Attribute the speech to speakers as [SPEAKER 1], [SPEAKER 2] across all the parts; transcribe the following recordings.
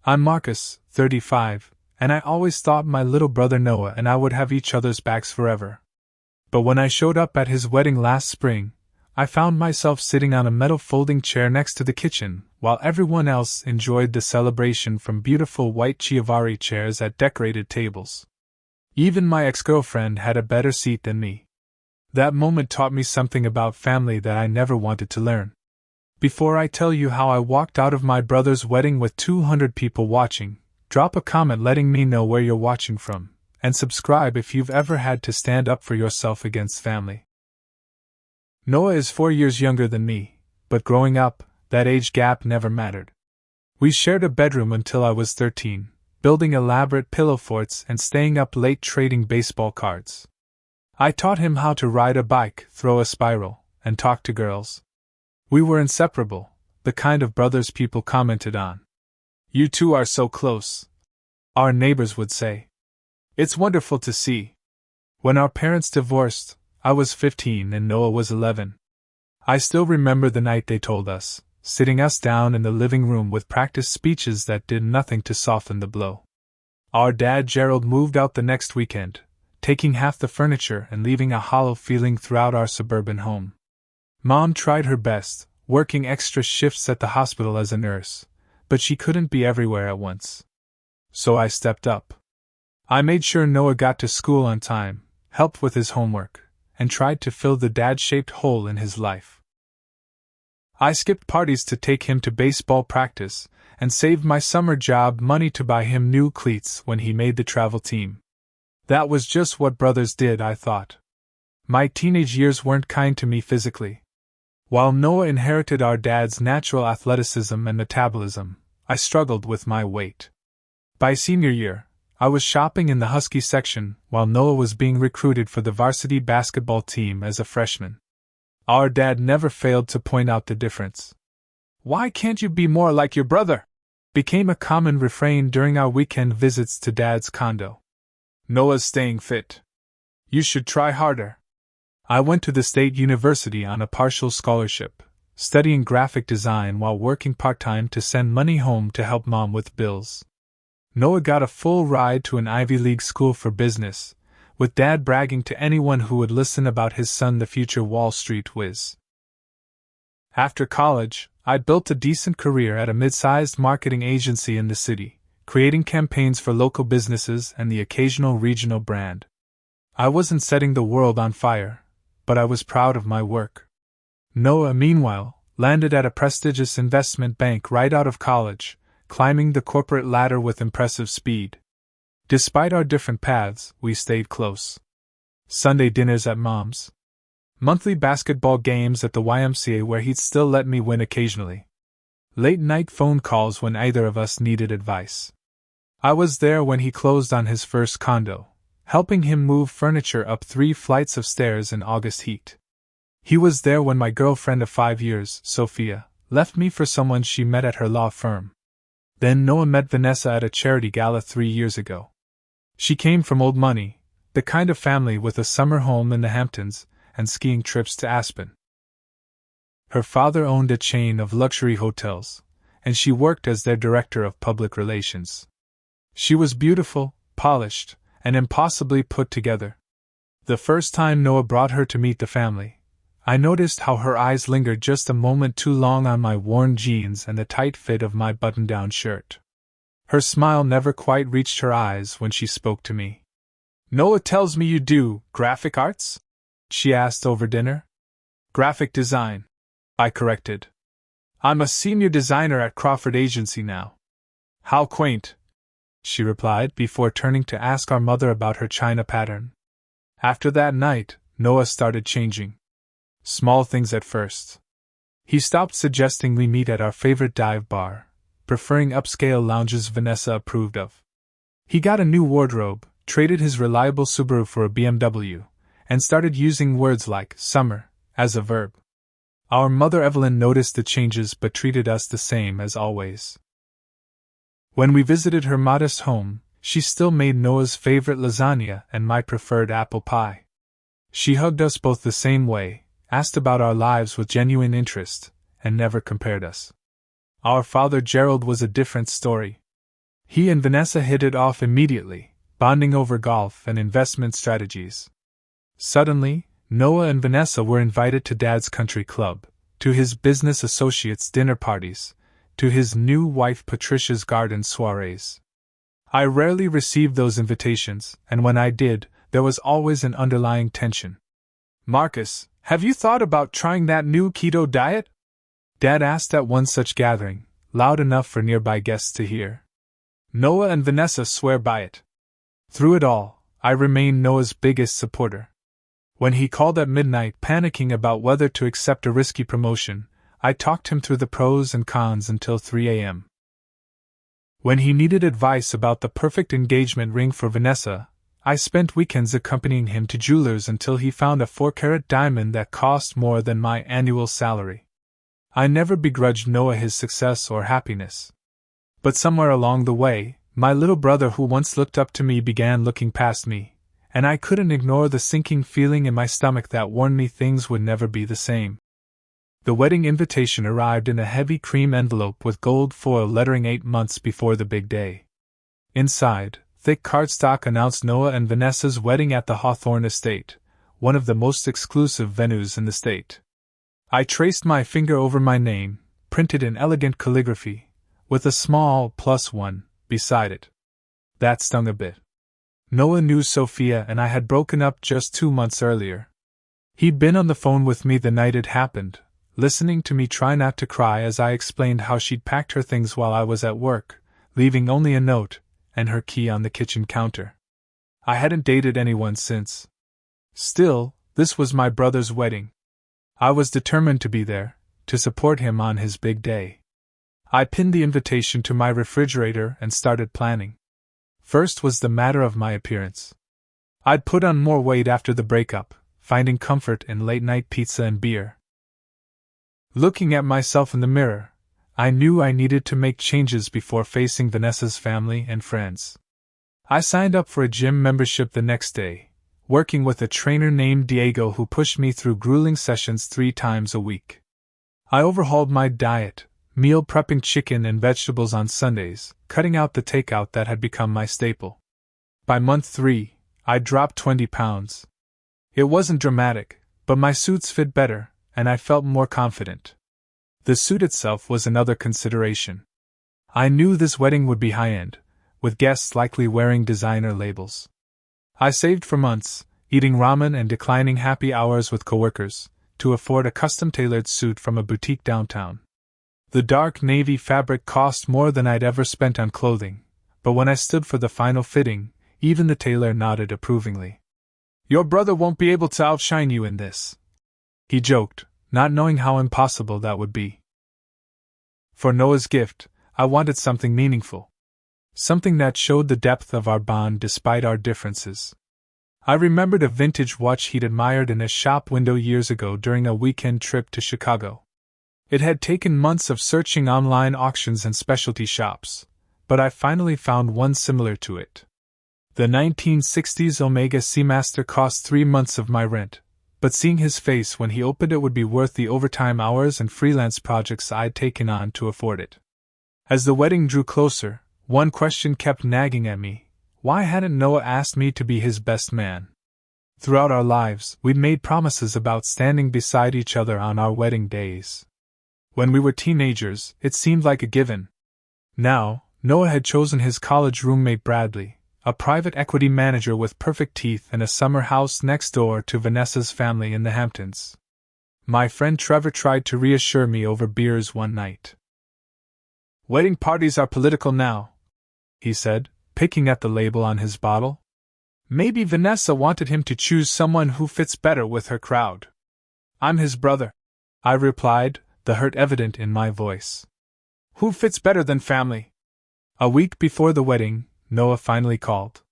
[SPEAKER 1] I'm Marcus, 35, and I always thought my little brother Noah and I would have each other's backs forever. But when I showed up at his wedding last spring, I found myself sitting on a metal folding chair next to the kitchen, while everyone else enjoyed the celebration from beautiful white Chiavari chairs at decorated tables. Even my ex-girlfriend had a better seat than me. That moment taught me something about family that I never wanted to learn. Before I tell you how I walked out of my brother's wedding with 200 people watching, drop a comment letting me know where you're watching from, and subscribe if you've ever had to stand up for yourself against family. Noah is 4 years younger than me, but growing up, that age gap never mattered. We shared a bedroom until I was 13, building elaborate pillow forts and staying up late trading baseball cards. I taught him how to ride a bike, throw a spiral, and talk to girls. We were inseparable, the kind of brothers people commented on. "You two are so close," our neighbors would say. "It's wonderful to see." When our parents divorced, I was 15 and Noah was 11. I still remember the night they told us, sitting us down in the living room with practice speeches that did nothing to soften the blow. Our dad Gerald moved out the next weekend, taking half the furniture and leaving a hollow feeling throughout our suburban home. Mom tried her best, working extra shifts at the hospital as a nurse, but she couldn't be everywhere at once. So I stepped up. I made sure Noah got to school on time, helped with his homework, and tried to fill the dad-shaped hole in his life. I skipped parties to take him to baseball practice, and saved my summer job money to buy him new cleats when he made the travel team. That was just what brothers did, I thought. My teenage years weren't kind to me physically. While Noah inherited our dad's natural athleticism and metabolism, I struggled with my weight. By senior year, I was shopping in the Husky section while Noah was being recruited for the varsity basketball team as a freshman. Our dad never failed to point out the difference. "Why can't you be more like your brother?" became a common refrain during our weekend visits to Dad's condo. "Noah's staying fit. You should try harder." I went to the state university on a partial scholarship, studying graphic design while working part-time to send money home to help Mom with bills. Noah got a full ride to an Ivy League school for business, with Dad bragging to anyone who would listen about his son, the future Wall Street whiz. After college, I'd built a decent career at a mid-sized marketing agency in the city, creating campaigns for local businesses and the occasional regional brand. I wasn't setting the world on fire, but I was proud of my work. Noah, meanwhile, landed at a prestigious investment bank right out of college, climbing the corporate ladder with impressive speed. Despite our different paths, we stayed close. Sunday dinners at Mom's. Monthly basketball games at the YMCA where he'd still let me win occasionally. Late-night phone calls when either of us needed advice. I was there when he closed on his first condo, helping him move furniture up 3 flights of stairs in August heat. He was there when my girlfriend of 5 years, Sophia, left me for someone she met at her law firm. Then Noah met Vanessa at a charity gala 3 years ago. She came from old money, the kind of family with a summer home in the Hamptons and skiing trips to Aspen. Her father owned a chain of luxury hotels, and she worked as their director of public relations. She was beautiful, polished, and impossibly put together. The first time Noah brought her to meet the family, I noticed how her eyes lingered just a moment too long on my worn jeans and the tight fit of my button-down shirt. Her smile never quite reached her eyes when she spoke to me. "Noah tells me you do graphic arts?" she asked over dinner. "Graphic design," I corrected. "I'm a senior designer at Crawford Agency now." "How quaint," she replied before turning to ask our mother about her china pattern. After that night, Noah started changing. Small things at first. He stopped suggesting we meet at our favorite dive bar, preferring upscale lounges Vanessa approved of. He got a new wardrobe, traded his reliable Subaru for a BMW, and started using words like summer as a verb. Our mother Evelyn noticed the changes but treated us the same as always. When we visited her modest home, she still made Noah's favorite lasagna and my preferred apple pie. She hugged us both the same way, asked about our lives with genuine interest, and never compared us. Our father Gerald was a different story. He and Vanessa hit it off immediately, bonding over golf and investment strategies. Suddenly, Noah and Vanessa were invited to Dad's country club, to his business associates' dinner parties, to his new wife Patricia's garden soirees. I rarely received those invitations, and when I did, there was always an underlying tension. "Marcus, have you thought about trying that new keto diet?" Dad asked at one such gathering, loud enough for nearby guests to hear. Noah and Vanessa swear by it. Through it all, I remained Noah's biggest supporter. When he called at midnight panicking about whether to accept a risky promotion, I talked him through the pros and cons until 3 a.m. When he needed advice about the perfect engagement ring for Vanessa, I spent weekends accompanying him to jewelers until he found a 4-carat diamond that cost more than my annual salary. I never begrudged Noah his success or happiness. But somewhere along the way, my little brother who once looked up to me began looking past me, and I couldn't ignore the sinking feeling in my stomach that warned me things would never be the same. The wedding invitation arrived in a heavy cream envelope with gold foil lettering 8 months before the big day. Inside, thick cardstock announced Noah and Vanessa's wedding at the Hawthorne Estate, one of the most exclusive venues in the state. I traced my finger over my name, printed in elegant calligraphy, with a small +1 beside it. That stung a bit. Noah knew Sophia and I had broken up just 2 months earlier. He'd been on the phone with me the night it happened, listening to me try not to cry as I explained how she'd packed her things while I was at work, leaving only a note and her key on the kitchen counter. I hadn't dated anyone since. Still, this was my brother's wedding. I was determined to be there, to support him on his big day. I pinned the invitation to my refrigerator and started planning. First was the matter of my appearance. I'd put on more weight after the breakup, finding comfort in late-night pizza and beer. Looking at myself in the mirror, I knew I needed to make changes before facing Vanessa's family and friends. I signed up for a gym membership the next day, working with a trainer named Diego who pushed me through grueling sessions 3 times a week. I overhauled my diet, meal prepping chicken and vegetables on Sundays, cutting out the takeout that had become my staple. By month 3, I dropped 20 pounds. It wasn't dramatic, but my suits fit better, and I felt more confident. The suit itself was another consideration. I knew this wedding would be high-end, with guests likely wearing designer labels. I saved for months, eating ramen and declining happy hours with coworkers, to afford a custom-tailored suit from a boutique downtown. The dark navy fabric cost more than I'd ever spent on clothing, but when I stood for the final fitting, even the tailor nodded approvingly. "Your brother won't be able to outshine you in this," he joked, not knowing how impossible that would be. For Noah's gift, I wanted something meaningful. Something that showed the depth of our bond despite our differences. I remembered a vintage watch he'd admired in a shop window years ago during a weekend trip to Chicago. It had taken months of searching online auctions and specialty shops, but I finally found one similar to it. The 1960s Omega Seamaster cost 3 months of my rent, but seeing his face when he opened it would be worth the overtime hours and freelance projects I'd taken on to afford it. As the wedding drew closer, one question kept nagging at me: why hadn't Noah asked me to be his best man? Throughout our lives, we'd made promises about standing beside each other on our wedding days. When we were teenagers, it seemed like a given. Now, Noah had chosen his college roommate Bradley, a private equity manager with perfect teeth and a summer house next door to Vanessa's family in the Hamptons. My friend Trevor tried to reassure me over beers one night. "Wedding parties are political now," he said, picking at the label on his bottle. "Maybe Vanessa wanted him to choose someone who fits better with her crowd." "I'm his brother," I replied, the hurt evident in my voice. "Who fits better than family?" A week before the wedding, Noah finally called.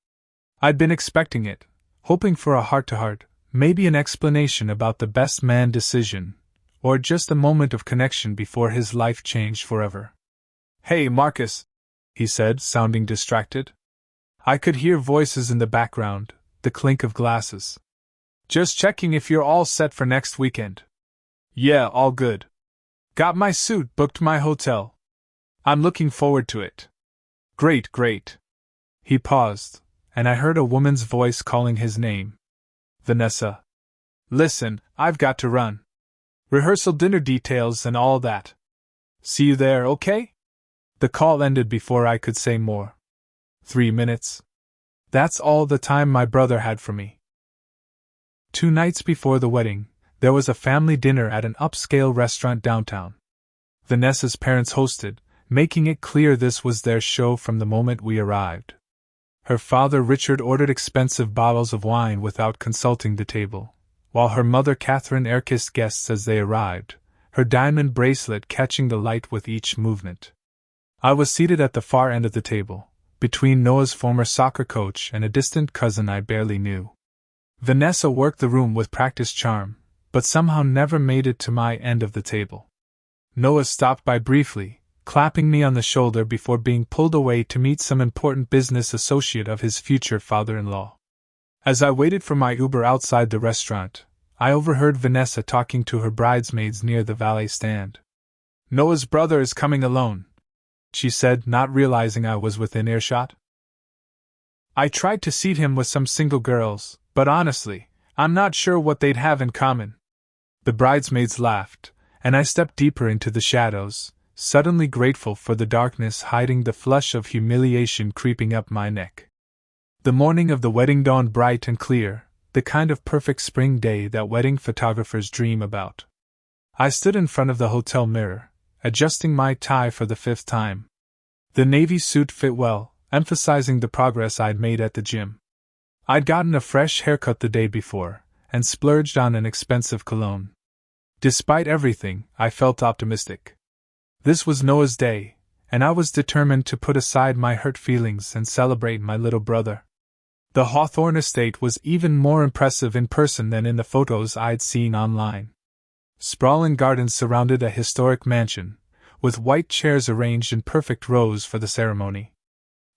[SPEAKER 1] I'd been expecting it, hoping for a heart-to-heart, maybe an explanation about the best man decision, or just a moment of connection before his life changed forever. "Hey, Marcus," he said, sounding distracted. I could hear voices in the background, the clink of glasses. "Just checking if you're all set for next weekend." "Yeah, all good. Got my suit, booked my hotel. I'm looking forward to it." Great, great. He paused, and I heard a woman's voice calling his name. Vanessa. Listen, I've got to run. Rehearsal, dinner details, and all that. See you there, okay? The call ended before I could say more. 3 minutes. That's all the time my brother had for me. 2 nights before the wedding, there was a family dinner at an upscale restaurant downtown. Vanessa's parents hosted, making it clear this was their show from the moment we arrived. Her father Richard ordered expensive bottles of wine without consulting the table, while her mother Catherine air-kissed guests as they arrived, her diamond bracelet catching the light with each movement. I was seated at the far end of the table, between Noah's former soccer coach and a distant cousin I barely knew. Vanessa worked the room with practiced charm, but somehow never made it to my end of the table. Noah stopped by briefly, clapping me on the shoulder before being pulled away to meet some important business associate of his future father-in-law. As I waited for my Uber outside the restaurant, I overheard Vanessa talking to her bridesmaids near the valet stand. Noah's brother is coming alone, she said, not realizing I was within earshot. I tried to seat him with some single girls, but honestly, I'm not sure what they'd have in common. The bridesmaids laughed, and I stepped deeper into the shadows, suddenly grateful for the darkness hiding the flush of humiliation creeping up my neck. The morning of the wedding dawned bright and clear, the kind of perfect spring day that wedding photographers dream about. I stood in front of the hotel mirror, adjusting my tie for the 5th time. The navy suit fit well, emphasizing the progress I'd made at the gym. I'd gotten a fresh haircut the day before, and splurged on an expensive cologne. Despite everything, I felt optimistic. This was Noah's day, and I was determined to put aside my hurt feelings and celebrate my little brother. The Hawthorne estate was even more impressive in person than in the photos I'd seen online. Sprawling gardens surrounded a historic mansion, with white chairs arranged in perfect rows for the ceremony.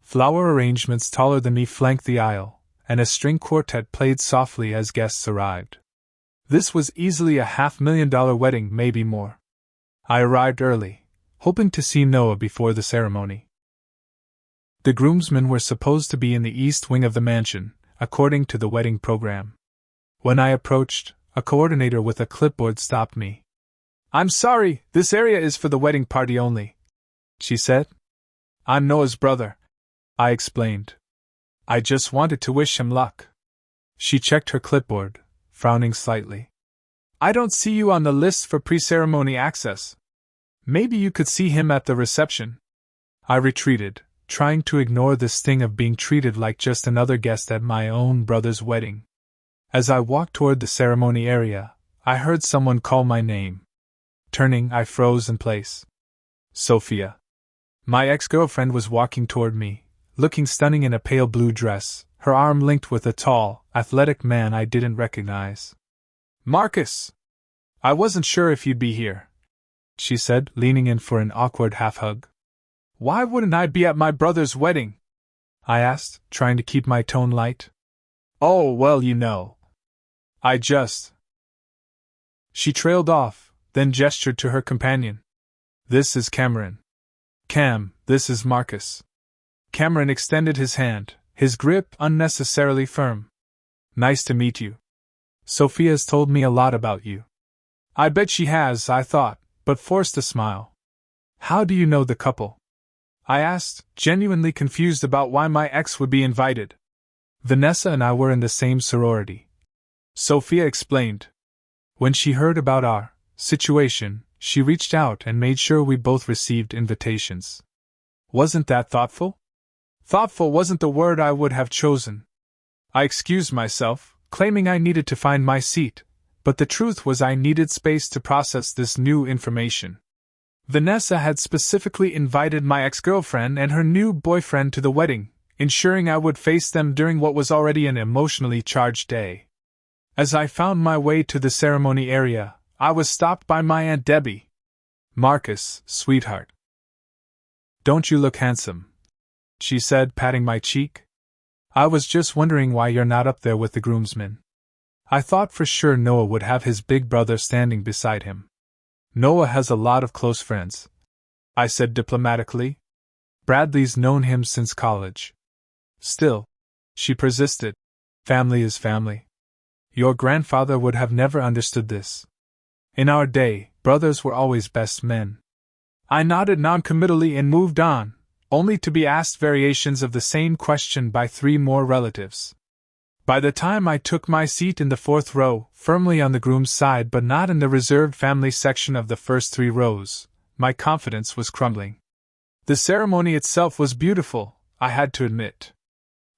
[SPEAKER 1] Flower arrangements taller than me flanked the aisle, and a string quartet played softly as guests arrived. This was easily a $500,000 wedding, maybe more. I arrived early, hoping to see Noah before the ceremony. The groomsmen were supposed to be in the east wing of the mansion, according to the wedding program. When I approached, a coordinator with a clipboard stopped me. "I'm sorry, this area is for the wedding party only," she said. "I'm Noah's brother," I explained. "I just wanted to wish him luck." She checked her clipboard, frowning slightly. "I don't see you on the list for pre-ceremony access. Maybe you could see him at the reception." I retreated, trying to ignore the sting of being treated like just another guest at my own brother's wedding. As I walked toward the ceremony area, I heard someone call my name. Turning, I froze in place. Sophia. My ex-girlfriend was walking toward me, looking stunning in a pale blue dress, her arm linked with a tall, athletic man I didn't recognize. "Marcus! I wasn't sure if you'd be here," she said, leaning in for an awkward half-hug. "Why wouldn't I be at my brother's wedding?" I asked, trying to keep my tone light. "Oh, well, you know. I just..." She trailed off, then gestured to her companion. "This is Cameron. Cam, this is Marcus." Cameron extended his hand, his grip unnecessarily firm. "Nice to meet you. Sophia's told me a lot about you." "I bet she has," I thought, but forced a smile. "How do you know the couple?" I asked, genuinely confused about why my ex would be invited. "Vanessa and I were in the same sorority," Sophia explained. "When she heard about our situation, she reached out and made sure we both received invitations." Wasn't that thoughtful? Thoughtful wasn't the word I would have chosen. I excused myself, claiming I needed to find my seat, but the truth was I needed space to process this new information. Vanessa had specifically invited my ex-girlfriend and her new boyfriend to the wedding, ensuring I would face them during what was already an emotionally charged day. As I found my way to the ceremony area, I was stopped by my Aunt Debbie. "Marcus, sweetheart. Don't you look handsome?" she said, patting my cheek. "I was just wondering why you're not up there with the groomsmen." I thought for sure Noah would have his big brother standing beside him. "Noah has a lot of close friends," I said diplomatically. Bradley's known him since college. Still, she persisted, family is family. Your grandfather would have never understood this. In our day, brothers were always best men. I nodded noncommittally and moved on, only to be asked variations of the same question by 3 more relatives. By the time I took my seat in the 4th row, firmly on the groom's side but not in the reserved family section of the first 3 rows, my confidence was crumbling. The ceremony itself was beautiful, I had to admit.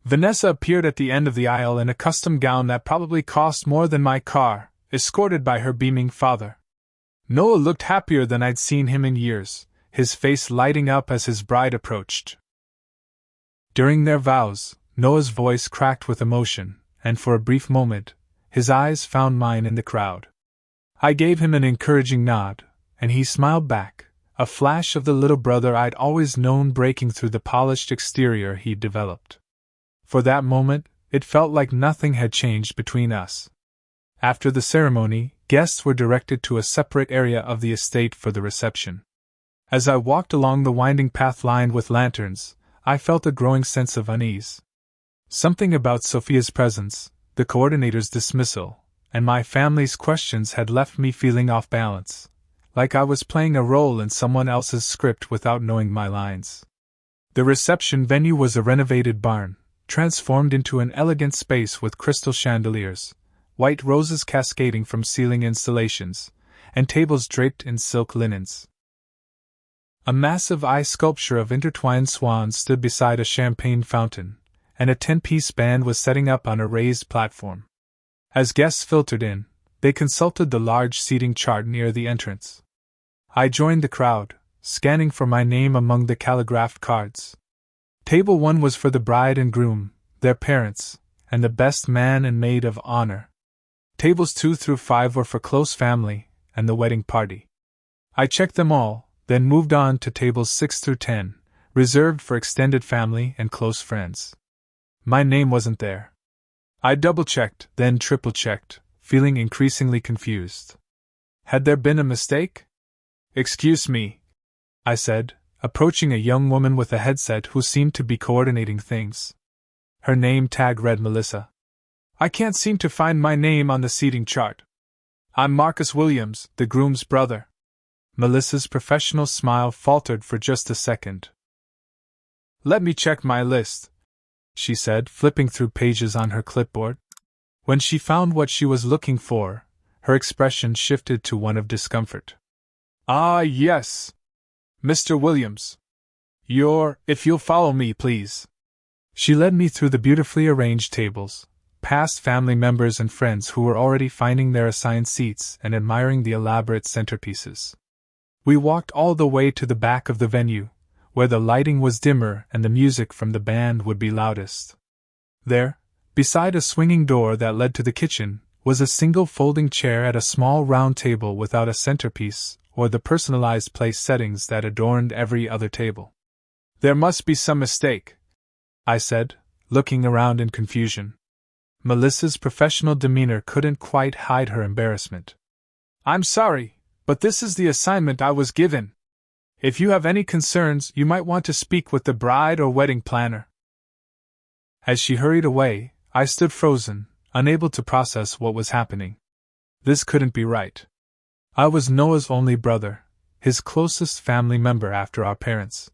[SPEAKER 1] Vanessa appeared at the end of the aisle in a custom gown that probably cost more than my car, escorted by her beaming father. Noah looked happier than I'd seen him in years, his face lighting up as his bride approached. During their vows, Noah's voice cracked with emotion, and for a brief moment, his eyes found mine in the crowd. I gave him an encouraging nod, and he smiled back, a flash of the little brother I'd always known breaking through the polished exterior he'd developed. For that moment, it felt like nothing had changed between us. After the ceremony, guests were directed to a separate area of the estate for the reception. As I walked along the winding path lined with lanterns, I felt a growing sense of unease. Something about Sophia's presence, the coordinator's dismissal, and my family's questions had left me feeling off balance, like I was playing a role in someone else's script without knowing my lines. The reception venue was a renovated barn, transformed into an elegant space with crystal chandeliers, white roses cascading from ceiling installations, and tables draped in silk linens. A massive ice sculpture of intertwined swans stood beside a champagne fountain, and a 10-piece band was setting up on a raised platform. As guests filtered in, they consulted the large seating chart near the entrance. I joined the crowd, scanning for my name among the calligraphed cards. Table 1 was for the bride and groom, their parents, and the best man and maid of honor. Tables 2 through 5 were for close family and the wedding party. I checked them all, then moved on to tables 6 through 10, reserved for extended family and close friends. My name wasn't there. I double-checked, then triple-checked, feeling increasingly confused. Had there been a mistake? "Excuse me," I said, approaching a young woman with a headset who seemed to be coordinating things. Her name tag read Melissa. "I can't seem to find my name on the seating chart." "I'm Marcus Williams, the groom's brother." Melissa's professional smile faltered for just a second. "Let me check my list," she said, flipping through pages on her clipboard. When she found what she was looking for, her expression shifted to one of discomfort. "Ah, yes. Mr. Williams. If you'll follow me, please." She led me through the beautifully arranged tables, past family members and friends who were already finding their assigned seats and admiring the elaborate centerpieces. We walked all the way to the back of the venue, where the lighting was dimmer and the music from the band would be loudest. There, beside a swinging door that led to the kitchen, was a single folding chair at a small round table without a centerpiece or the personalized place settings that adorned every other table. "There must be some mistake," I said, looking around in confusion. Melissa's professional demeanor couldn't quite hide her embarrassment. "I'm sorry, but this is the assignment I was given. If you have any concerns, you might want to speak with the bride or wedding planner." As she hurried away, I stood frozen, unable to process what was happening. This couldn't be right. I was Noah's only brother, his closest family member after our parents.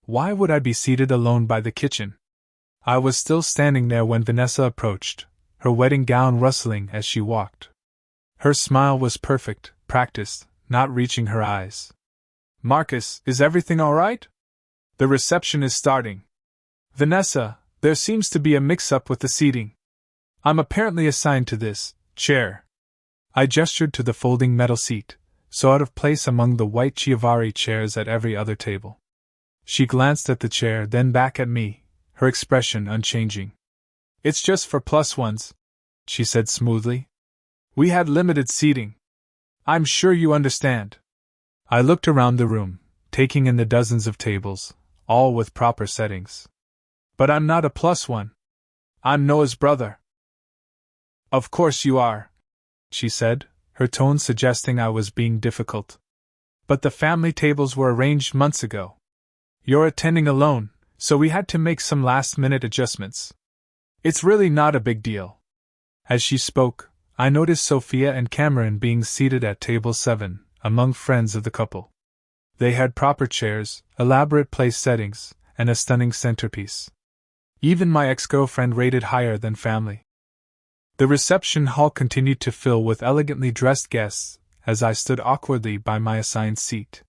[SPEAKER 1] Why would I be seated alone by the kitchen? I was still standing there when Vanessa approached, her wedding gown rustling as she walked. Her smile was perfect, practiced, not reaching her eyes. "Marcus, is everything all right? The reception is starting. Vanessa, there seems to be a mix-up with the seating. I'm apparently assigned to this chair." I gestured to the folding metal seat, so out of place among the white Chiavari chairs at every other table. She glanced at the chair, then back at me, her expression unchanging. "It's just for +1s," she said smoothly. "We had limited seating. I'm sure you understand." I looked around the room, taking in the dozens of tables, all with proper settings. "But I'm not a +1. I'm Noah's brother." "Of course you are," she said, her tone suggesting I was being difficult. "But the family tables were arranged months ago." You're attending alone, so we had to make some last-minute adjustments. It's really not a big deal. As she spoke, I noticed Sophia and Cameron being seated at table 7, among friends of the couple. They had proper chairs, elaborate place settings, and a stunning centerpiece. Even my ex-girlfriend rated higher than family. The reception hall continued to fill with elegantly dressed guests as I stood awkwardly by my assigned seat.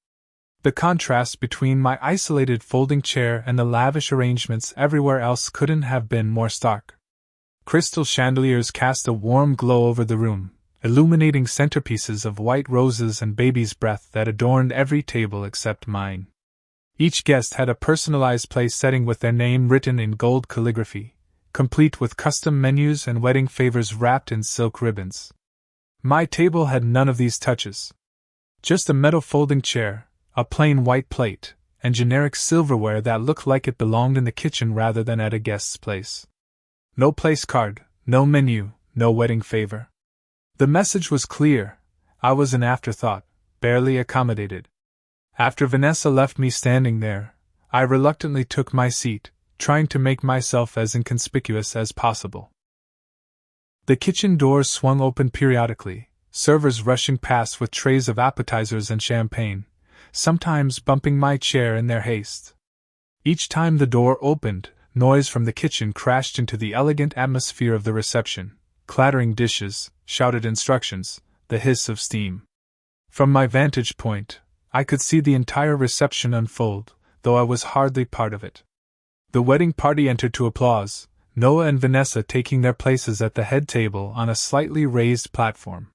[SPEAKER 1] The contrast between my isolated folding chair and the lavish arrangements everywhere else couldn't have been more stark. Crystal chandeliers cast a warm glow over the room, illuminating centerpieces of white roses and baby's breath that adorned every table except mine. Each guest had a personalized place setting with their name written in gold calligraphy, complete with custom menus and wedding favors wrapped in silk ribbons. My table had none of these touches. Just a metal folding chair, a plain white plate, and generic silverware that looked like it belonged in the kitchen rather than at a guest's place. No place card, no menu, no wedding favor. The message was clear. I was an afterthought, barely accommodated. After Vanessa left me standing there, I reluctantly took my seat, trying to make myself as inconspicuous as possible. The kitchen doors swung open periodically, servers rushing past with trays of appetizers and champagne, sometimes bumping my chair in their haste. Each time the door opened, noise from the kitchen crashed into the elegant atmosphere of the reception, clattering dishes, shouted instructions, the hiss of steam. From my vantage point, I could see the entire reception unfold, though I was hardly part of it. The wedding party entered to applause, Noah and Vanessa taking their places at the head table on a slightly raised platform.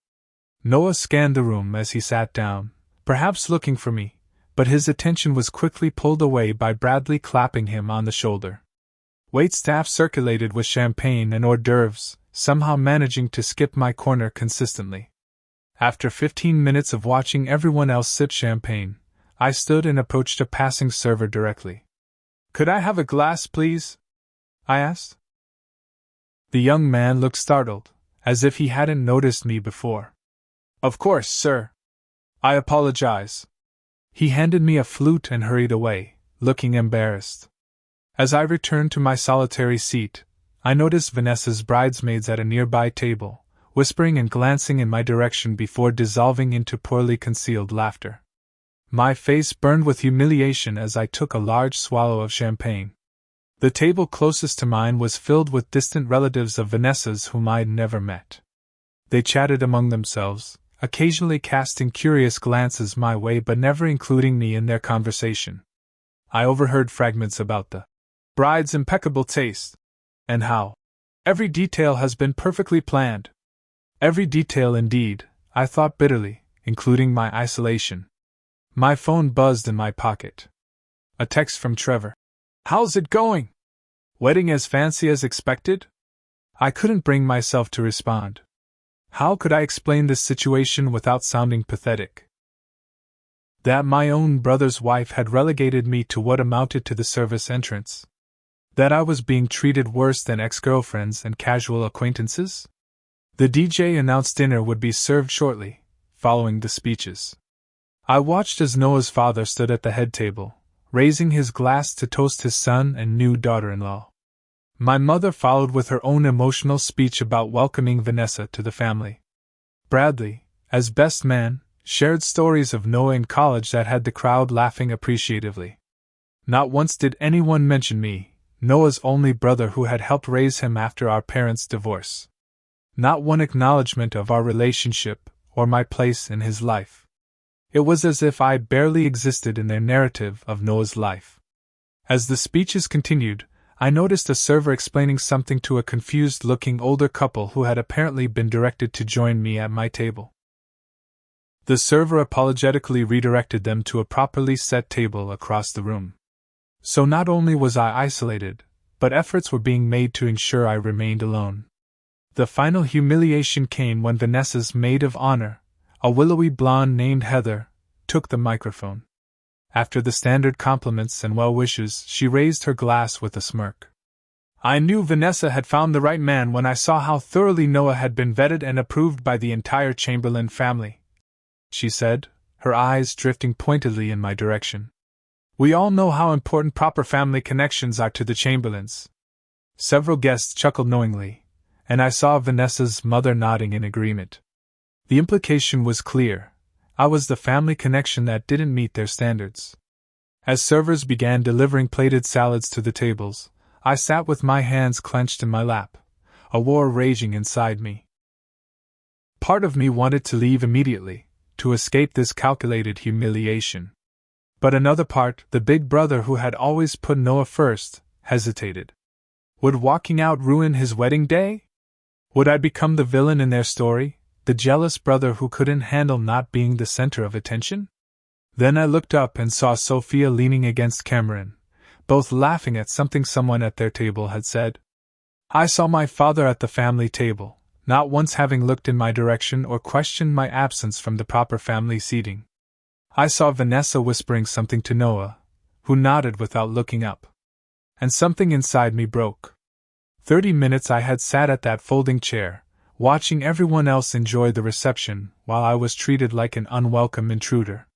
[SPEAKER 1] Noah scanned the room as he sat down, perhaps looking for me, but his attention was quickly pulled away by Bradley clapping him on the shoulder. Waitstaff circulated with champagne and hors d'oeuvres, somehow managing to skip my corner consistently. After 15 minutes of watching everyone else sip champagne, I stood and approached a passing server directly. "Could I have a glass, please?" I asked. The young man looked startled, as if he hadn't noticed me before. "Of course, sir. I apologize." He handed me a flute and hurried away, looking embarrassed. As I returned to my solitary seat, I noticed Vanessa's bridesmaids at a nearby table, whispering and glancing in my direction before dissolving into poorly concealed laughter. My face burned with humiliation as I took a large swallow of champagne. The table closest to mine was filled with distant relatives of Vanessa's whom I'd never met. They chatted among themselves, occasionally casting curious glances my way but never including me in their conversation. I overheard fragments about the bride's impeccable taste, and how every detail has been perfectly planned. Every detail indeed, I thought bitterly, including my isolation. My phone buzzed in my pocket. A text from Trevor. "How's it going? Wedding as fancy as expected?" I couldn't bring myself to respond. How could I explain this situation without sounding pathetic? That my own brother's wife had relegated me to what amounted to the service entrance? That I was being treated worse than ex-girlfriends and casual acquaintances? The DJ announced dinner would be served shortly, following the speeches. I watched as Noah's father stood at the head table, raising his glass to toast his son and new daughter-in-law. My mother followed with her own emotional speech about welcoming Vanessa to the family. Bradley, as best man, shared stories of Noah in college that had the crowd laughing appreciatively. Not once did anyone mention me, Noah's only brother who had helped raise him after our parents' divorce. Not one acknowledgement of our relationship or my place in his life. It was as if I barely existed in their narrative of Noah's life. As the speeches continued, I noticed a server explaining something to a confused-looking older couple who had apparently been directed to join me at my table. The server apologetically redirected them to a properly set table across the room. So not only was I isolated, but efforts were being made to ensure I remained alone. The final humiliation came when Vanessa's maid of honor, a willowy blonde named Heather, took the microphone. After the standard compliments and well wishes, she raised her glass with a smirk. "I knew Vanessa had found the right man when I saw how thoroughly Noah had been vetted and approved by the entire Chamberlain family," she said, her eyes drifting pointedly in my direction. We all know how important proper family connections are to the Chamberlains. Several guests chuckled knowingly, and I saw Vanessa's mother nodding in agreement. The implication was clear. I was the family connection that didn't meet their standards. As servers began delivering plated salads to the tables, I sat with my hands clenched in my lap, a war raging inside me. Part of me wanted to leave immediately, to escape this calculated humiliation. But another part, the big brother who had always put Noah first, hesitated. Would walking out ruin his wedding day? Would I become the villain in their story, the jealous brother who couldn't handle not being the center of attention? Then I looked up and saw Sophia leaning against Cameron, both laughing at something someone at their table had said. I saw my father at the family table, not once having looked in my direction or questioned my absence from the proper family seating. I saw Vanessa whispering something to Noah, who nodded without looking up. And something inside me broke. 30 minutes I had sat at that folding chair, watching everyone else enjoy the reception while I was treated like an unwelcome intruder.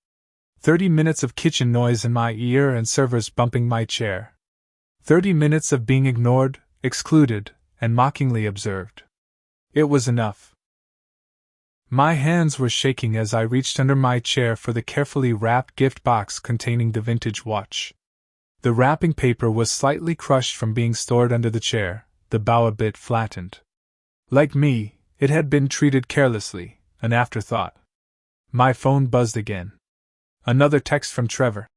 [SPEAKER 1] 30 minutes of kitchen noise in my ear and servers bumping my chair. 30 minutes of being ignored, excluded, and mockingly observed. It was enough. My hands were shaking as I reached under my chair for the carefully wrapped gift box containing the vintage watch. The wrapping paper was slightly crushed from being stored under the chair, the bow a bit flattened. Like me, it had been treated carelessly, an afterthought. My phone buzzed again. Another text from Trevor.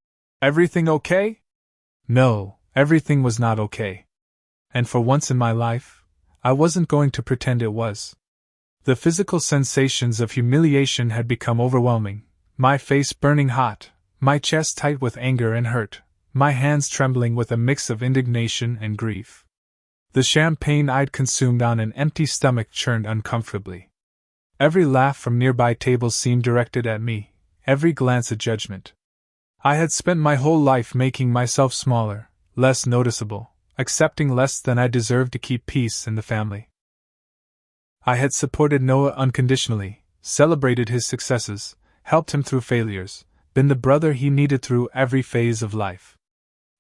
[SPEAKER 1] Everything okay? No, everything was not okay. And for once in my life, I wasn't going to pretend it was. The physical sensations of humiliation had become overwhelming, my face burning hot, my chest tight with anger and hurt, my hands trembling with a mix of indignation and grief. The champagne I'd consumed on an empty stomach churned uncomfortably. Every laugh from nearby tables seemed directed at me, every glance a judgment. I had spent my whole life making myself smaller, less noticeable, accepting less than I deserved to keep peace in the family. I had supported Noah unconditionally, celebrated his successes, helped him through failures, been the brother he needed through every phase of life.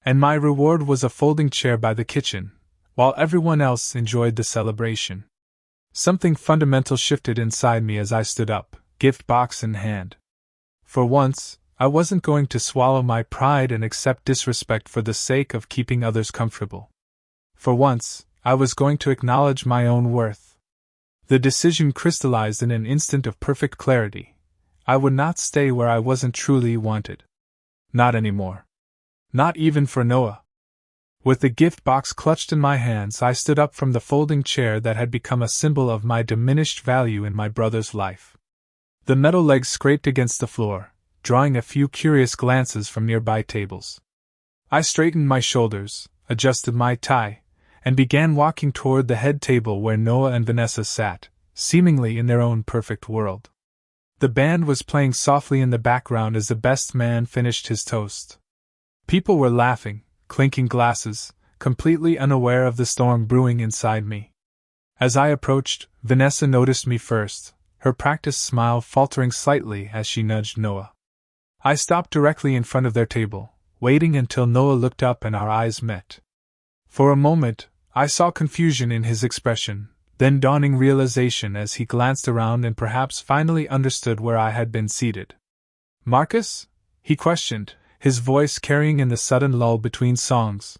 [SPEAKER 1] And my reward was a folding chair by the kitchen, while everyone else enjoyed the celebration. Something fundamental shifted inside me as I stood up, gift box in hand. For once, I wasn't going to swallow my pride and accept disrespect for the sake of keeping others comfortable. For once, I was going to acknowledge my own worth. The decision crystallized in an instant of perfect clarity. I would not stay where I wasn't truly wanted. Not anymore. Not even for Noah. With the gift box clutched in my hands, I stood up from the folding chair that had become a symbol of my diminished value in my brother's life. The metal legs scraped against the floor, drawing a few curious glances from nearby tables. I straightened my shoulders, adjusted my tie, and began walking toward the head table where Noah and Vanessa sat, seemingly in their own perfect world. The band was playing softly in the background as the best man finished his toast. People were laughing, clinking glasses, completely unaware of the storm brewing inside me. As I approached, Vanessa noticed me first, her practiced smile faltering slightly as she nudged Noah. I stopped directly in front of their table, waiting until Noah looked up and our eyes met. For a moment, I saw confusion in his expression, then dawning realization as he glanced around and perhaps finally understood where I had been seated. Marcus? He questioned, his voice carrying in the sudden lull between songs.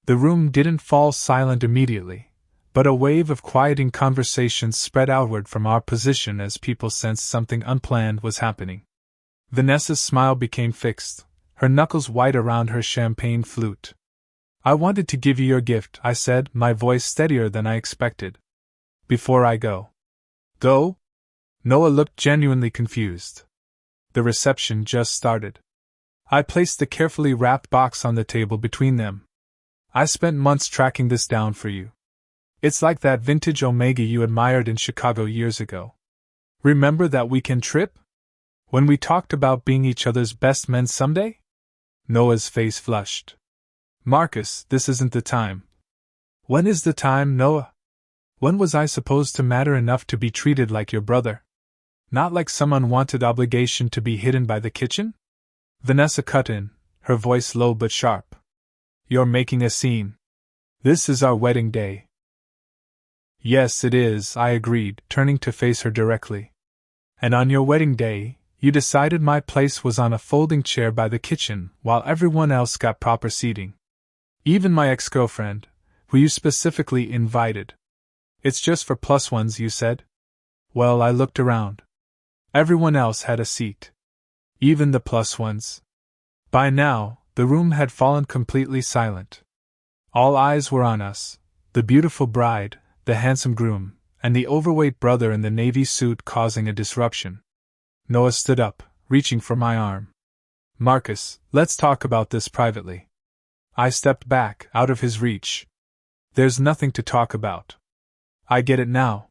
[SPEAKER 1] The room didn't fall silent immediately, but a wave of quieting conversations spread outward from our position as people sensed something unplanned was happening. Vanessa's smile became fixed, her knuckles white around her champagne flute. I wanted to give you your gift, I said, my voice steadier than I expected. Before I go. Go? Noah looked genuinely confused. The reception just started. I placed the carefully wrapped box on the table between them. I spent months tracking this down for you. It's like that vintage Omega you admired in Chicago years ago. Remember that weekend trip? When we talked about being each other's best men someday? Noah's face flushed. Marcus, this isn't the time. When is the time, Noah? When was I supposed to matter enough to be treated like your brother? Not like some unwanted obligation to be hidden by the kitchen? Vanessa cut in, her voice low but sharp. You're making a scene. This is our wedding day. Yes, it is, I agreed, turning to face her directly. And on your wedding day, you decided my place was on a folding chair by the kitchen while everyone else got proper seating. Even my ex-girlfriend, who you specifically invited. It's just for plus ones, you said? Well, I looked around. Everyone else had a seat. Even the plus ones. By now, the room had fallen completely silent. All eyes were on us, the beautiful bride, the handsome groom, and the overweight brother in the navy suit causing a disruption. Noah stood up, reaching for my arm. Marcus, let's talk about this privately. I stepped back, out of his reach. There's nothing to talk about. I get it now.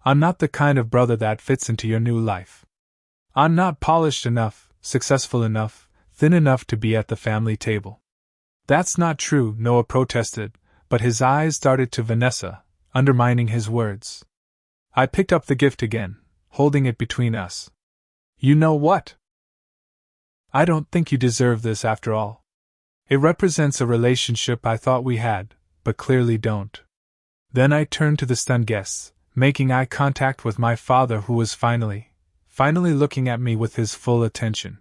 [SPEAKER 1] I'm not the kind of brother that fits into your new life. I'm not polished enough, successful enough, thin enough to be at the family table. That's not true, Noah protested, but his eyes darted to Vanessa, undermining his words. I picked up the gift again, holding it between us. You know what? I don't think you deserve this after all. It represents a relationship I thought we had, but clearly don't. Then I turned to the stunned guests, making eye contact with my father, who was finally looking at me with his full attention.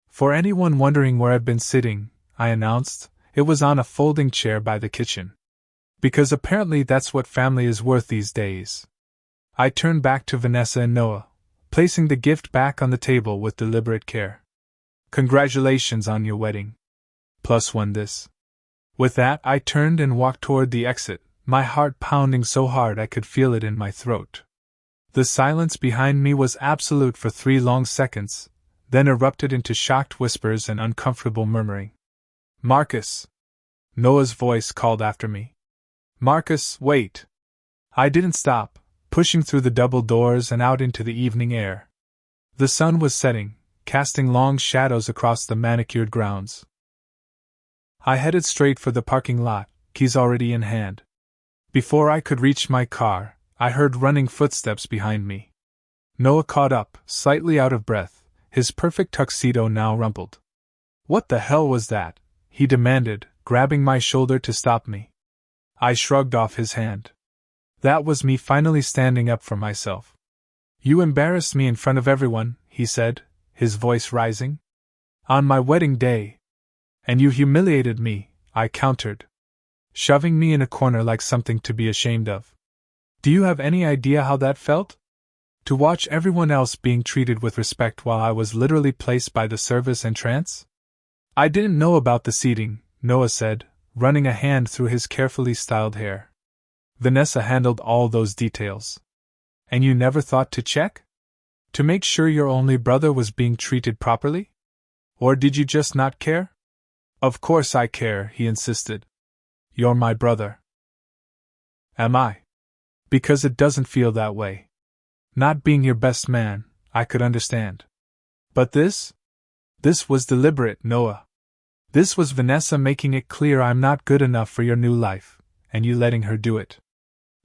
[SPEAKER 1] For anyone wondering where I'd been sitting, I announced, it was on a folding chair by the kitchen. Because apparently that's what family is worth these days. I turned back to Vanessa and Noah, placing the gift back on the table with deliberate care. Congratulations on your wedding. Plus one this. With that, I turned and walked toward the exit, my heart pounding so hard I could feel it in my throat. The silence behind me was absolute for 3 long seconds, then erupted into shocked whispers and uncomfortable murmuring. Marcus! Noah's voice called after me. Marcus, wait! I didn't stop, pushing through the double doors and out into the evening air. The sun was setting, casting long shadows across the manicured grounds. I headed straight for the parking lot, keys already in hand. Before I could reach my car, I heard running footsteps behind me. Noah caught up, slightly out of breath, his perfect tuxedo now rumpled. What the hell was that? He demanded, grabbing my shoulder to stop me. I shrugged off his hand. That was me finally standing up for myself. You embarrassed me in front of everyone, he said, his voice rising. On my wedding day. And you humiliated me, I countered, shoving me in a corner like something to be ashamed of. Do you have any idea how that felt? To watch everyone else being treated with respect while I was literally placed by the service entrance? I didn't know about the seating, Noah said, running a hand through his carefully styled hair. Vanessa handled all those details. And you never thought to check? To make sure your only brother was being treated properly? Or did you just not care? Of course I care, he insisted. You're my brother. Am I? Because it doesn't feel that way. Not being your best man, I could understand. But this? This was deliberate, Noah. This was Vanessa making it clear I'm not good enough for your new life, and you letting her do it.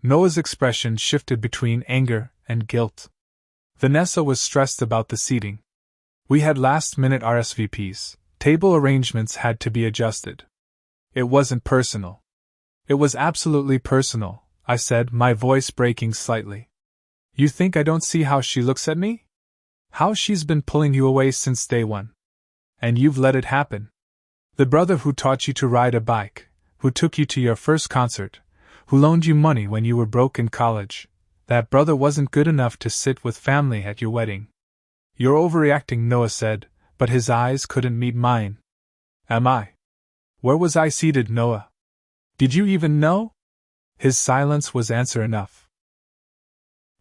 [SPEAKER 1] Noah's expression shifted between anger and guilt. Vanessa was stressed about the seating. We had last-minute RSVPs. Table arrangements had to be adjusted. It wasn't personal. It was absolutely personal, I said, my voice breaking slightly. You think I don't see how she looks at me? How she's been pulling you away since day one. And you've let it happen. The brother who taught you to ride a bike, who took you to your first concert, who loaned you money when you were broke in college, that brother wasn't good enough to sit with family at your wedding. You're overreacting, Noah said, but his eyes couldn't meet mine. Am I? Where was I seated, Noah? Did you even know? His silence was answer enough.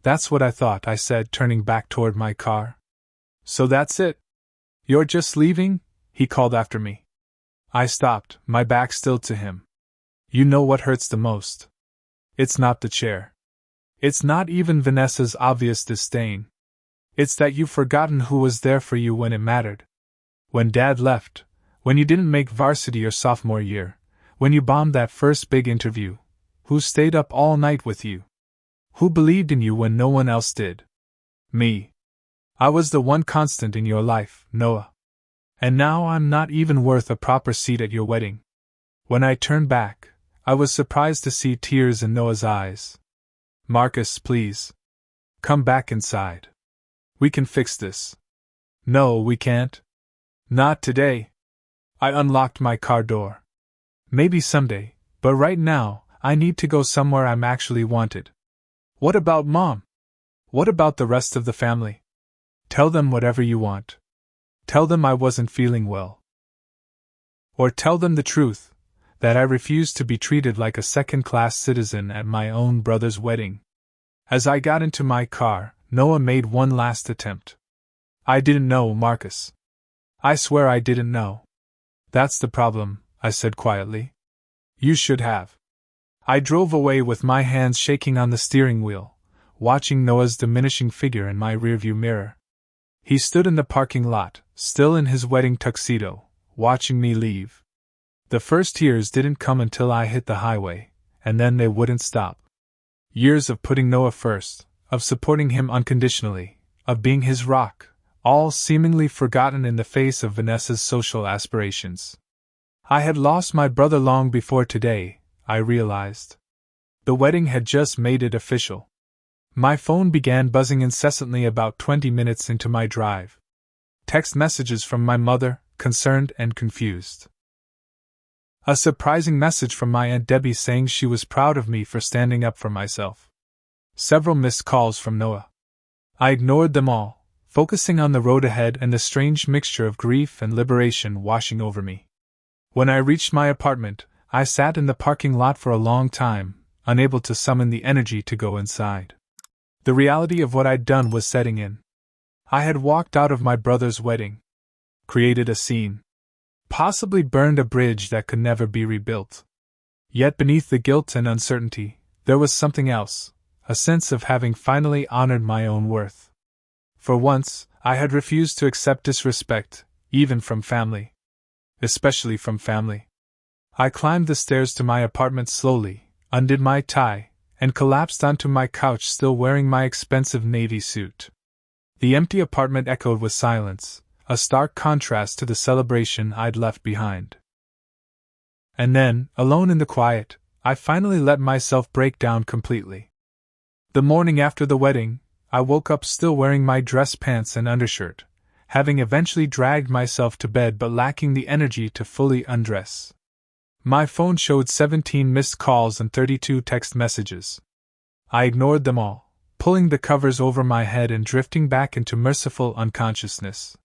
[SPEAKER 1] That's what I thought, I said, turning back toward my car. So that's it? You're just leaving? He called after me. I stopped, my back still to him. You know what hurts the most? It's not the chair. It's not even Vanessa's obvious disdain. It's that you've forgotten who was there for you when it mattered. When Dad left, when you didn't make varsity your sophomore year, when you bombed that first big interview, who stayed up all night with you? Who believed in you when no one else did? Me. I was the one constant in your life, Noah. And now I'm not even worth a proper seat at your wedding. When I turned back, I was surprised to see tears in Noah's eyes. Marcus, please. Come back inside. We can fix this. No, we can't. Not today. I unlocked my car door. Maybe someday, but right now, I need to go somewhere I'm actually wanted. What about Mom? What about the rest of the family? Tell them whatever you want. Tell them I wasn't feeling well. Or tell them the truth, that I refused to be treated like a second-class citizen at my own brother's wedding. As I got into my car, Noah made one last attempt. I didn't know, Marcus. I swear I didn't know. That's the problem, I said quietly. You should have. I drove away with my hands shaking on the steering wheel, watching Noah's diminishing figure in my rearview mirror. He stood in the parking lot, still in his wedding tuxedo, watching me leave. The first tears didn't come until I hit the highway, and then they wouldn't stop. Years of putting Noah first, of supporting him unconditionally, of being his rock, all seemingly forgotten in the face of Vanessa's social aspirations. I had lost my brother long before today, I realized. The wedding had just made it official. My phone began buzzing incessantly about 20 minutes into my drive. Text messages from my mother, concerned and confused. A surprising message from my Aunt Debbie saying she was proud of me for standing up for myself. Several missed calls from Noah. I ignored them all, focusing on the road ahead and the strange mixture of grief and liberation washing over me. When I reached my apartment, I sat in the parking lot for a long time, unable to summon the energy to go inside. The reality of what I'd done was setting in. I had walked out of my brother's wedding, created a scene, possibly burned a bridge that could never be rebuilt. Yet beneath the guilt and uncertainty, there was something else, a sense of having finally honored my own worth. For once, I had refused to accept disrespect, even from family. Especially from family. I climbed the stairs to my apartment slowly, undid my tie, and collapsed onto my couch still wearing my expensive navy suit. The empty apartment echoed with silence, a stark contrast to the celebration I'd left behind. And then, alone in the quiet, I finally let myself break down completely. The morning after the wedding, I woke up still wearing my dress pants and undershirt, having eventually dragged myself to bed but lacking the energy to fully undress. My phone showed 17 missed calls and 32 text messages. I ignored them all, pulling the covers over my head and drifting back into merciful unconsciousness.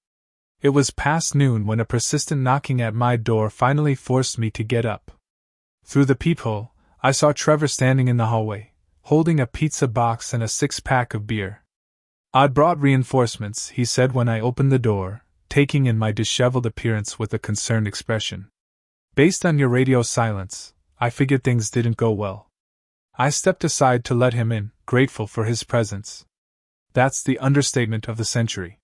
[SPEAKER 1] It was past noon when a persistent knocking at my door finally forced me to get up. Through the peephole, I saw Trevor standing in the hallway, holding a pizza box and a 6-pack of beer. "I'd brought reinforcements," he said when I opened the door, taking in my disheveled appearance with a concerned expression. "Based on your radio silence, I figured things didn't go well." I stepped aside to let him in, grateful for his presence. That's the understatement of the century.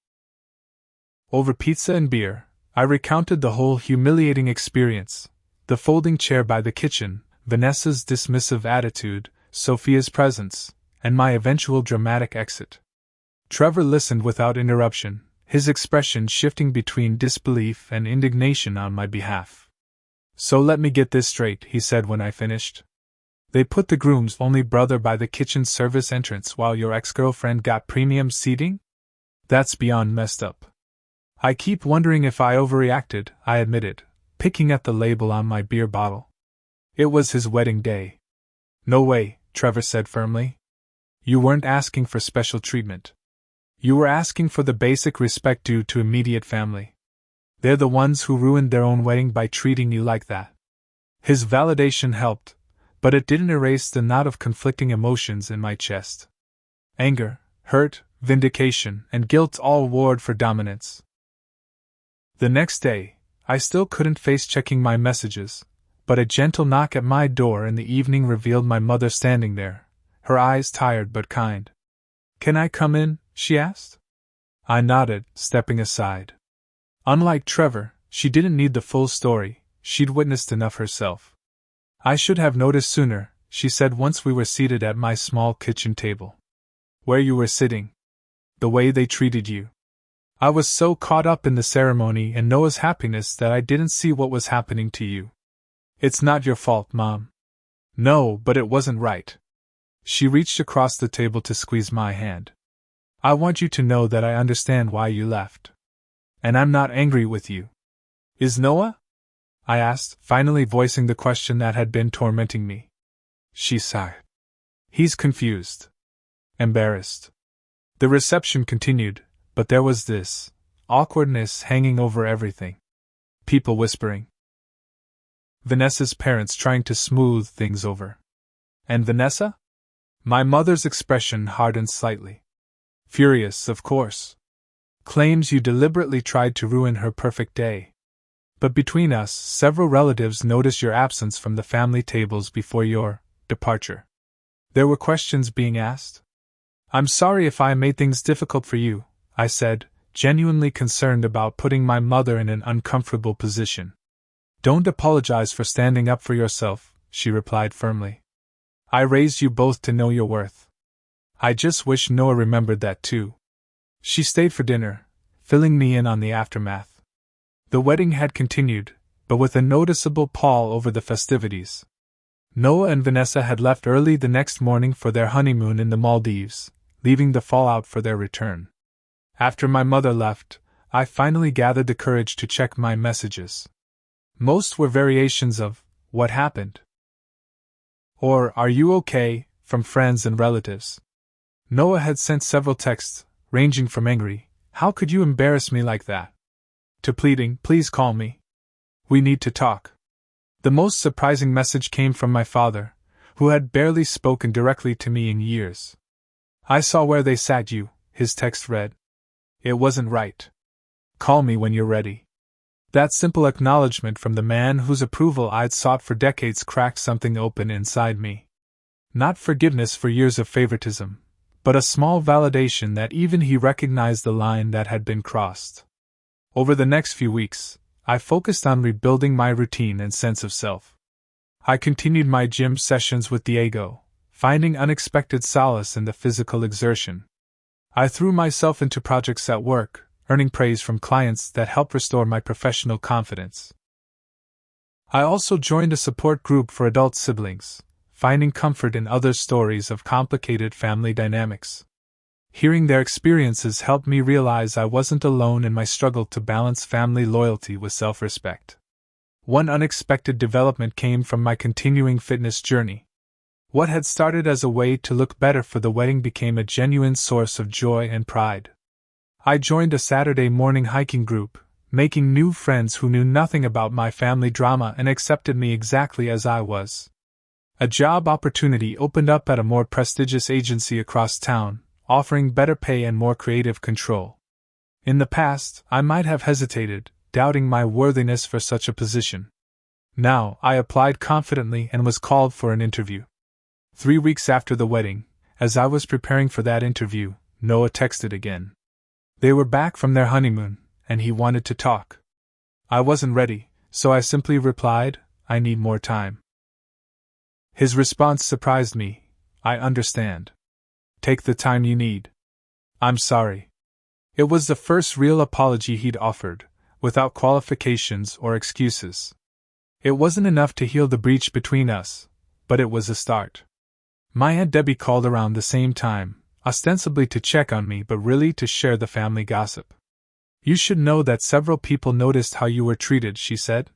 [SPEAKER 1] Over pizza and beer, I recounted the whole humiliating experience: the folding chair by the kitchen, Vanessa's dismissive attitude, Sophia's presence, and my eventual dramatic exit. Trevor listened without interruption, his expression shifting between disbelief and indignation on my behalf. "So let me get this straight," he said when I finished. "They put the groom's only brother by the kitchen service entrance while your ex-girlfriend got premium seating? That's beyond messed up." "I keep wondering if I overreacted," I admitted, picking at the label on my beer bottle. "It was his wedding day." "No way," Trevor said firmly. "You weren't asking for special treatment. You were asking for the basic respect due to immediate family. They're the ones who ruined their own wedding by treating you like that." His validation helped, but it didn't erase the knot of conflicting emotions in my chest. Anger, hurt, vindication, and guilt all warred for dominance. The next day, I still couldn't face checking my messages, but a gentle knock at my door in the evening revealed my mother standing there, her eyes tired but kind. "Can I come in?" she asked. I nodded, stepping aside. Unlike Trevor, she didn't need the full story, she'd witnessed enough herself. "I should have noticed sooner," she said once we were seated at my small kitchen table. "Where you were sitting. The way they treated you. I was so caught up in the ceremony and Noah's happiness that I didn't see what was happening to you. It's not your fault, Mom. No, but it wasn't right. She reached across the table to squeeze my hand. I want you to know that I understand why you left. And I'm not angry with you. Is Noah? I asked, finally voicing the question that had been tormenting me. She sighed. He's confused. Embarrassed. The reception continued, but there was this awkwardness hanging over everything. People whispering. Vanessa's parents trying to smooth things over. And Vanessa? My mother's expression hardened slightly. Furious, of course. Claims you deliberately tried to ruin her perfect day. But between us, several relatives noticed your absence from the family tables before your departure. There were questions being asked. I'm sorry if I made things difficult for you, I said, genuinely concerned about putting my mother in an uncomfortable position. Don't apologize for standing up for yourself, she replied firmly. I raised you both to know your worth. I just wish Noah remembered that too. She stayed for dinner, filling me in on the aftermath. The wedding had continued, but with a noticeable pall over the festivities. Noah and Vanessa had left early the next morning for their honeymoon in the Maldives, leaving the fallout for their return. After my mother left, I finally gathered the courage to check my messages. Most were variations of, "What happened?" or "Are you okay?" from friends and relatives. Noah had sent several texts, ranging from angry, "How could you embarrass me like that?" to pleading, "Please call me. We need to talk." The most surprising message came from my father, who had barely spoken directly to me in years. "I saw where they sat you," his text read. "It wasn't right. Call me when you're ready." That simple acknowledgement from the man whose approval I'd sought for decades cracked something open inside me. Not forgiveness for years of favoritism, but a small validation that even he recognized the line that had been crossed. Over the next few weeks, I focused on rebuilding my routine and sense of self. I continued my gym sessions with Diego, finding unexpected solace in the physical exertion. I threw myself into projects at work, earning praise from clients that helped restore my professional confidence. I also joined a support group for adult siblings, finding comfort in others' stories of complicated family dynamics. Hearing their experiences helped me realize I wasn't alone in my struggle to balance family loyalty with self-respect. One unexpected development came from my continuing fitness journey. What had started as a way to look better for the wedding became a genuine source of joy and pride. I joined a Saturday morning hiking group, making new friends who knew nothing about my family drama and accepted me exactly as I was. A job opportunity opened up at a more prestigious agency across town, offering better pay and more creative control. In the past, I might have hesitated, doubting my worthiness for such a position. Now, I applied confidently and was called for an interview. 3 weeks after the wedding, as I was preparing for that interview, Noah texted again. They were back from their honeymoon, and he wanted to talk. I wasn't ready, so I simply replied, "I need more time." His response surprised me. "I understand. Take the time you need. I'm sorry." It was the first real apology he'd offered, without qualifications or excuses. It wasn't enough to heal the breach between us, but it was a start. My Aunt Debbie called around the same time, ostensibly to check on me but really to share the family gossip. "You should know that several people noticed how you were treated," she said.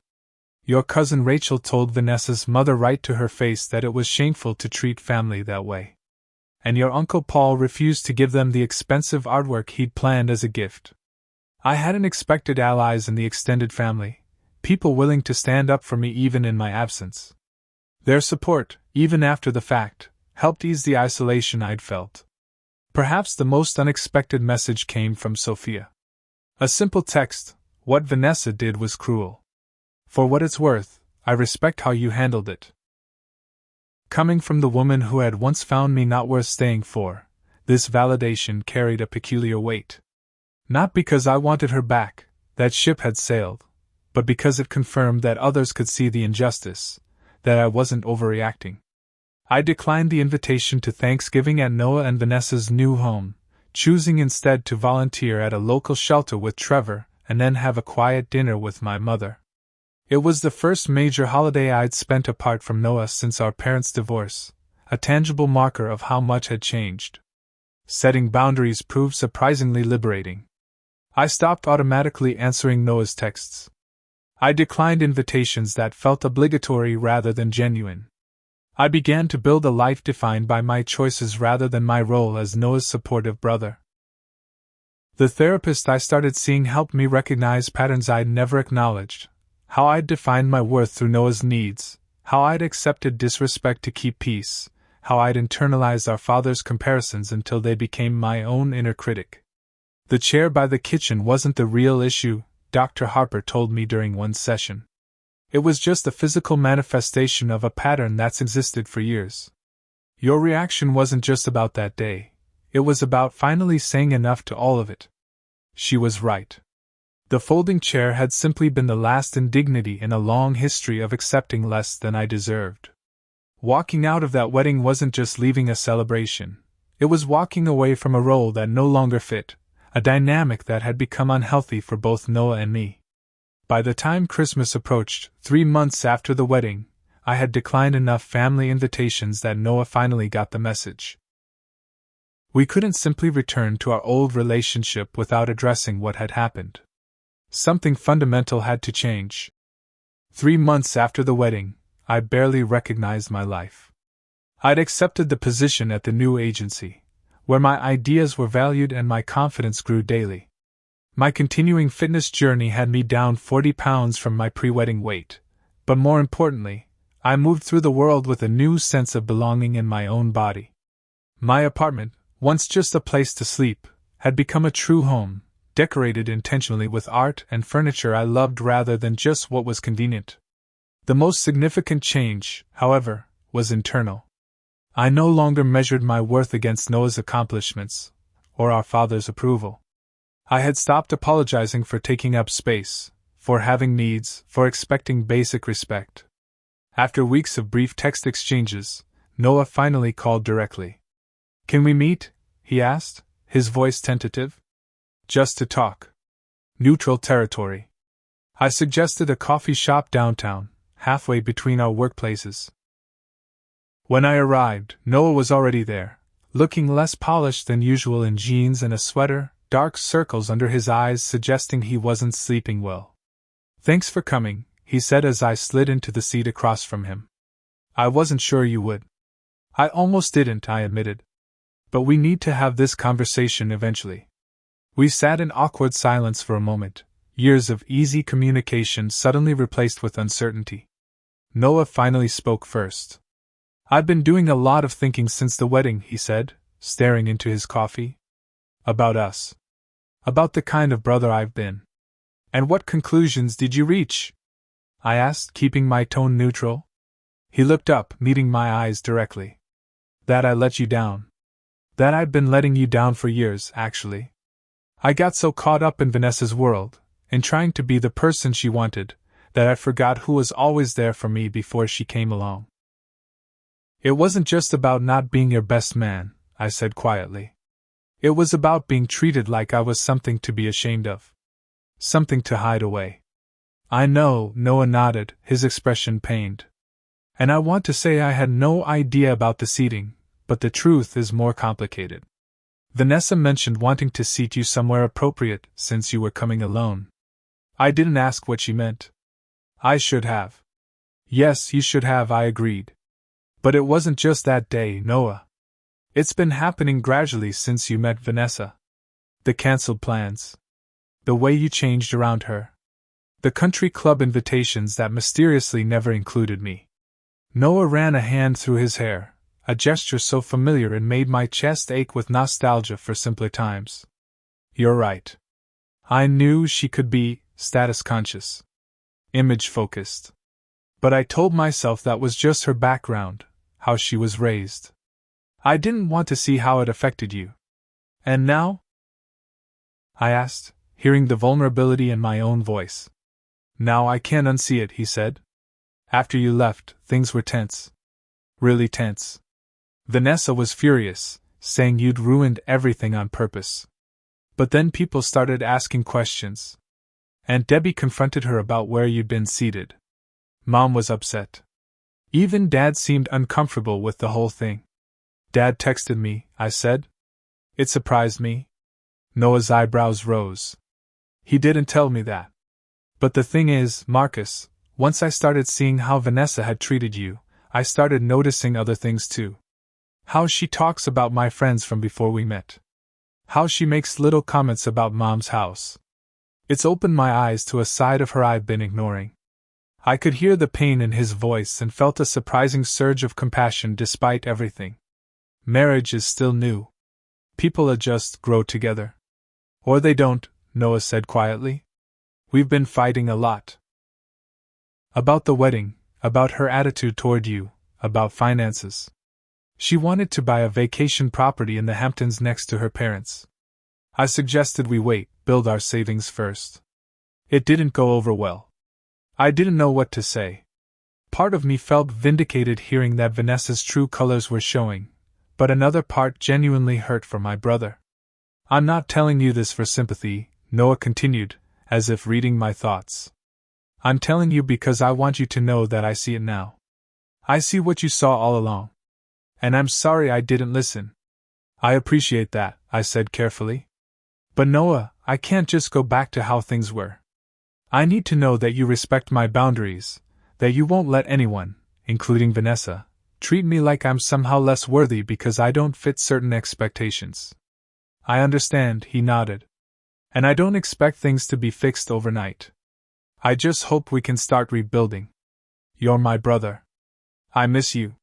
[SPEAKER 1] "Your cousin Rachel told Vanessa's mother right to her face that it was shameful to treat family that way. And your Uncle Paul refused to give them the expensive artwork he'd planned as a gift. I hadn't expected allies in the extended family, people willing to stand up for me even in my absence. Their support, even after the fact, helped ease the isolation I'd felt." Perhaps the most unexpected message came from Sophia. A simple text, "What Vanessa did was cruel. For what it's worth, I respect how you handled it." Coming from the woman who had once found me not worth staying for, this validation carried a peculiar weight. Not because I wanted her back, that ship had sailed, but because it confirmed that others could see the injustice, that I wasn't overreacting. I declined the invitation to Thanksgiving at Noah and Vanessa's new home, choosing instead to volunteer at a local shelter with Trevor and then have a quiet dinner with my mother. It was the first major holiday I'd spent apart from Noah since our parents' divorce, a tangible marker of how much had changed. Setting boundaries proved surprisingly liberating. I stopped automatically answering Noah's texts. I declined invitations that felt obligatory rather than genuine. I began to build a life defined by my choices rather than my role as Noah's supportive brother. The therapist I started seeing helped me recognize patterns I'd never acknowledged: how I'd defined my worth through Noah's needs, how I'd accepted disrespect to keep peace, how I'd internalized our father's comparisons until they became my own inner critic. The chair by the kitchen wasn't the real issue, Dr. Harper told me during one session. It was just a physical manifestation of a pattern that's existed for years. Your reaction wasn't just about that day, it was about finally saying enough to all of it. She was right. The folding chair had simply been the last indignity in a long history of accepting less than I deserved. Walking out of that wedding wasn't just leaving a celebration, it was walking away from a role that no longer fit, a dynamic that had become unhealthy for both Noah and me. By the time Christmas approached, 3 months after the wedding, I had declined enough family invitations that Noah finally got the message. We couldn't simply return to our old relationship without addressing what had happened. Something fundamental had to change. 3 months after the wedding, I barely recognized my life. I'd accepted the position at the new agency, where my ideas were valued and my confidence grew daily. My continuing fitness journey had me down 40 pounds from my pre-wedding weight, but more importantly, I moved through the world with a new sense of belonging in my own body. My apartment, once just a place to sleep, had become a true home, decorated intentionally with art and furniture I loved rather than just what was convenient. The most significant change, however, was internal. I no longer measured my worth against Noah's accomplishments, or our father's approval. I had stopped apologizing for taking up space, for having needs, for expecting basic respect. After weeks of brief text exchanges, Noah finally called directly. "Can we meet?" he asked, his voice tentative. "Just to talk." Neutral territory. I suggested a coffee shop downtown, halfway between our workplaces. When I arrived, Noah was already there, looking less polished than usual in jeans and a sweater, dark circles under his eyes suggesting he wasn't sleeping well. "Thanks for coming," he said as I slid into the seat across from him. "I wasn't sure you would." "I almost didn't," I admitted. "But we need to have this conversation eventually." We sat in awkward silence for a moment, years of easy communication suddenly replaced with uncertainty. Noah finally spoke first. "I've been doing a lot of thinking since the wedding," he said, staring into his coffee. "About us. About the kind of brother I've been." "And what conclusions did you reach?" I asked, keeping my tone neutral. He looked up, meeting my eyes directly. "That I let you down. That I'd been letting you down for years, actually. I got so caught up in Vanessa's world, in trying to be the person she wanted, that I forgot who was always there for me before she came along." "It wasn't just about not being your best man," I said quietly. "It was about being treated like I was something to be ashamed of. Something to hide away." "I know," Noah nodded, his expression pained. "And I want to say I had no idea about the seating, but the truth is more complicated. Vanessa mentioned wanting to seat you somewhere appropriate since you were coming alone. I didn't ask what she meant." "I should have." "Yes, you should have," I agreed. "But it wasn't just that day, Noah. It's been happening gradually since you met Vanessa. The cancelled plans. The way you changed around her. The country club invitations that mysteriously never included me." Noah ran a hand through his hair, a gesture so familiar it made my chest ache with nostalgia for simpler times. "You're right. I knew she could be status-conscious. Image-focused. But I told myself that was just her background, how she was raised. I didn't want to see how it affected you." "And now?" I asked, hearing the vulnerability in my own voice. "Now I can't unsee it," he said. "After you left, things were tense. Really tense. Vanessa was furious, saying you'd ruined everything on purpose. But then people started asking questions. Aunt Debbie confronted her about where you'd been seated. Mom was upset. Even Dad seemed uncomfortable with the whole thing. Dad texted me, I said. It surprised me. Noah's eyebrows rose. He didn't tell me that. But the thing is, Marcus, once I started seeing how Vanessa had treated you, I started noticing other things too. How she talks about my friends from before we met. How she makes little comments about Mom's house. It's opened my eyes to a side of her I've been ignoring. I could hear the pain in his voice and felt a surprising surge of compassion despite everything. Marriage is still new. People adjust, grow together. Or they don't, Noah said quietly. We've been fighting a lot. About the wedding, about her attitude toward you, about finances. She wanted to buy a vacation property in the Hamptons next to her parents. I suggested we wait, build our savings first. It didn't go over well. I didn't know what to say. Part of me felt vindicated hearing that Vanessa's true colors were showing, but another part genuinely hurt for my brother. I'm not telling you this for sympathy, Noah continued, as if reading my thoughts. I'm telling you because I want you to know that I see it now. I see what you saw all along. And I'm sorry I didn't listen. I appreciate that, I said carefully. But Noah, I can't just go back to how things were. I need to know that you respect my boundaries, that you won't let anyone, including Vanessa, treat me like I'm somehow less worthy because I don't fit certain expectations. I understand, he nodded. And I don't expect things to be fixed overnight. I just hope we can start rebuilding. You're my brother. I miss you.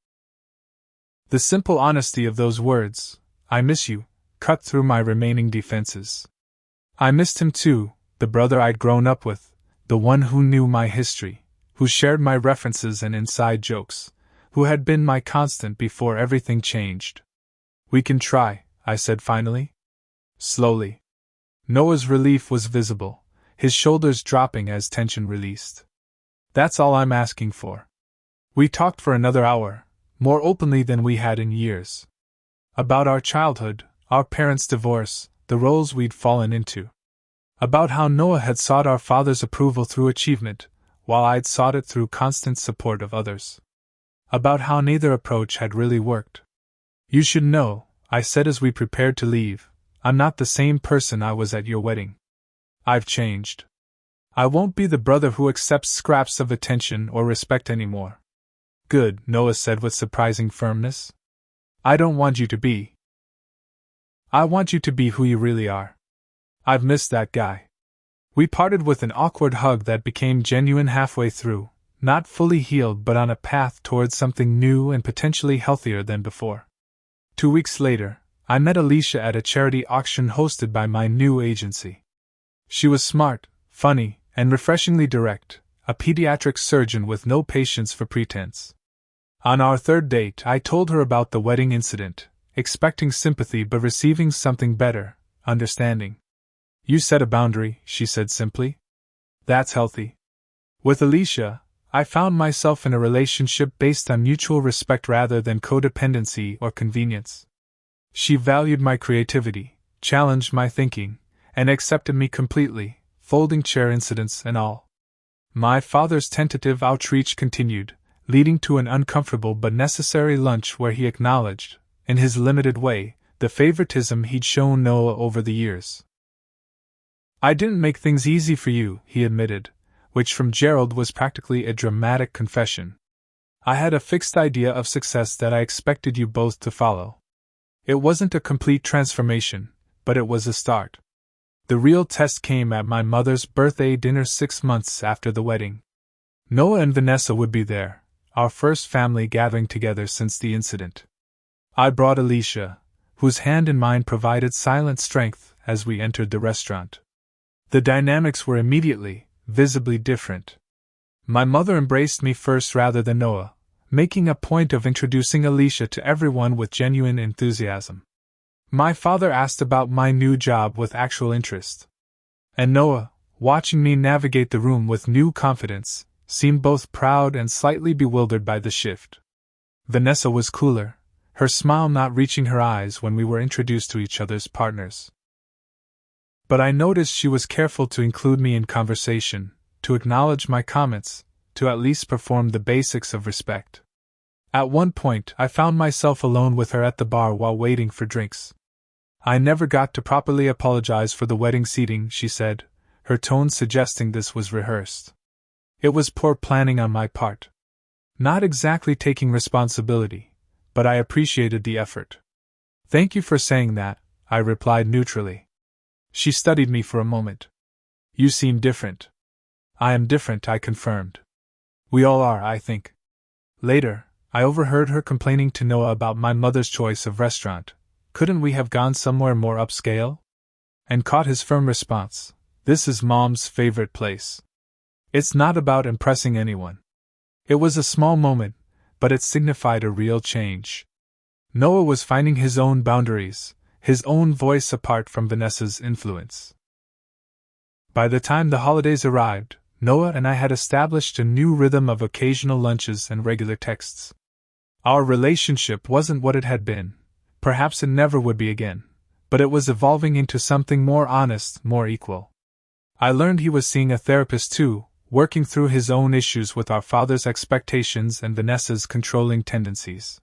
[SPEAKER 1] The simple honesty of those words, I miss you, cut through my remaining defenses. I missed him too, the brother I'd grown up with, the one who knew my history, who shared my references and inside jokes, who had been my constant before everything changed. We can try, I said finally. Slowly. Noah's relief was visible, his shoulders dropping as tension released. That's all I'm asking for. We talked for another hour, more openly than we had in years. About our childhood, our parents' divorce, the roles we'd fallen into. About how Noah had sought our father's approval through achievement, while I'd sought it through constant support of others. About how neither approach had really worked. You should know, I said as we prepared to leave, I'm not the same person I was at your wedding. I've changed. I won't be the brother who accepts scraps of attention or respect anymore. Good, Noah said with surprising firmness. I don't want you to be. I want you to be who you really are. I've missed that guy. We parted with an awkward hug that became genuine halfway through, not fully healed but on a path towards something new and potentially healthier than before. 2 weeks later, I met Alicia at a charity auction hosted by my new agency. She was smart, funny, and refreshingly direct, a pediatric surgeon with no patience for pretense. On our third date, I told her about the wedding incident, expecting sympathy but receiving something better, understanding. You set a boundary, she said simply. That's healthy. With Alicia, I found myself in a relationship based on mutual respect rather than codependency or convenience. She valued my creativity, challenged my thinking, and accepted me completely, folding chair incidents and all. My father's tentative outreach continued, leading to an uncomfortable but necessary lunch where he acknowledged, in his limited way, the favoritism he'd shown Noah over the years. I didn't make things easy for you, he admitted, which from Gerald was practically a dramatic confession. I had a fixed idea of success that I expected you both to follow. It wasn't a complete transformation, but it was a start. The real test came at my mother's birthday dinner 6 months after the wedding. Noah and Vanessa would be there, our first family gathering together since the incident. I brought Alicia, whose hand in mine provided silent strength as we entered the restaurant. The dynamics were immediately, visibly different. My mother embraced me first rather than Noah, making a point of introducing Alicia to everyone with genuine enthusiasm. My father asked about my new job with actual interest. And Noah, watching me navigate the room with new confidence, seemed both proud and slightly bewildered by the shift. Vanessa was cooler, her smile not reaching her eyes when we were introduced to each other's partners. But I noticed she was careful to include me in conversation, to acknowledge my comments, to at least perform the basics of respect. At one point, I found myself alone with her at the bar while waiting for drinks. I never got to properly apologize for the wedding seating, she said, her tone suggesting this was rehearsed. It was poor planning on my part. Not exactly taking responsibility, but I appreciated the effort. Thank you for saying that, I replied neutrally. She studied me for a moment. You seem different. I am different, I confirmed. We all are, I think. Later, I overheard her complaining to Noah about my mother's choice of restaurant. Couldn't we have gone somewhere more upscale? And caught his firm response. This is Mom's favorite place. It's not about impressing anyone. It was a small moment, but it signified a real change. Noah was finding his own boundaries, his own voice apart from Vanessa's influence. By the time the holidays arrived, Noah and I had established a new rhythm of occasional lunches and regular texts. Our relationship wasn't what it had been, perhaps it never would be again, but it was evolving into something more honest, more equal. I learned he was seeing a therapist too, working through his own issues with our father's expectations and Vanessa's controlling tendencies.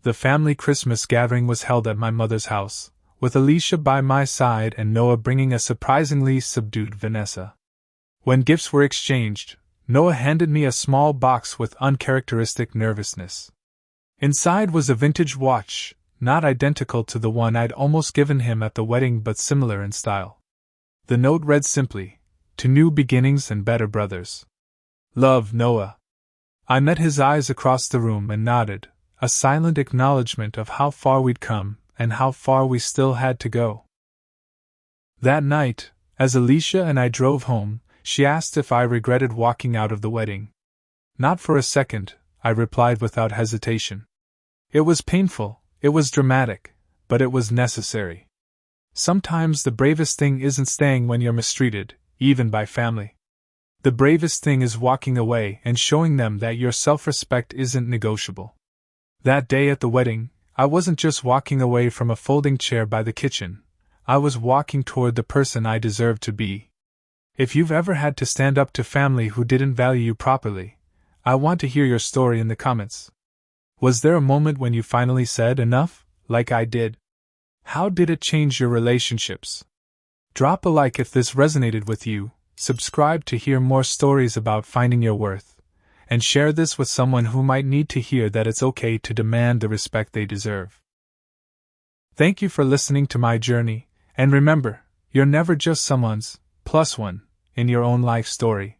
[SPEAKER 1] The family Christmas gathering was held at my mother's house, with Alicia by my side and Noah bringing a surprisingly subdued Vanessa. When gifts were exchanged, Noah handed me a small box with uncharacteristic nervousness. Inside was a vintage watch, not identical to the one I'd almost given him at the wedding but similar in style. The note read simply, "To new beginnings and better brothers. Love, Noah." I met his eyes across the room and nodded, a silent acknowledgement of how far we'd come and how far we still had to go. That night, as Alicia and I drove home, she asked if I regretted walking out of the wedding. Not for a second, I replied without hesitation. It was painful, it was dramatic, but it was necessary. Sometimes the bravest thing isn't staying when you're mistreated, even by family. The bravest thing is walking away and showing them that your self-respect isn't negotiable. That day at the wedding, I wasn't just walking away from a folding chair by the kitchen, I was walking toward the person I deserved to be. If you've ever had to stand up to family who didn't value you properly, I want to hear your story in the comments. Was there a moment when you finally said enough, like I did? How did it change your relationships? Drop a like if this resonated with you, subscribe to hear more stories about finding your worth, and share this with someone who might need to hear that it's okay to demand the respect they deserve. Thank you for listening to my journey, and remember, you're never just someone's +1 in your own life story.